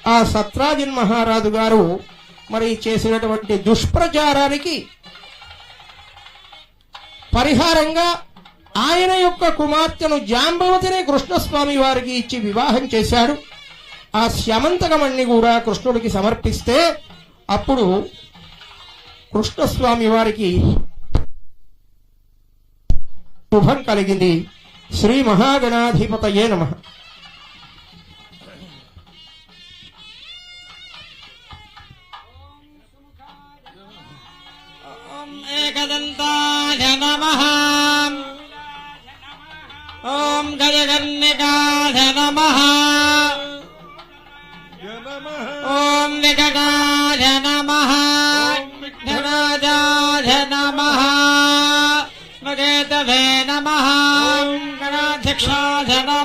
ఆ సత్రాజిన్ మహారాజు గారు మరి చేసినటువంటి దుష్ప్రచారానికి పరిహారంగా ఆయన యొక్క కుమార్తెను జాంబవతిని కృష్ణస్వామి వారికి ఇచ్చి వివాహం చేశాడు. ఆ స్యమంతకమణ్ణి కూడా కృష్ణుడికి సమర్పిస్తే అప్పుడు కృష్ణస్వామి వారికి శుభం కలిగింది. శ్రీ మహాగణాధిపతయే నమః. ఏకదంతాయ నమః. ఓం గజకర్ణికాయ నమః. ఓం వికటాయ నమః. ధనాజాయ నమః. కేతవే నమః. గణాధ్యక్షాయ నమః.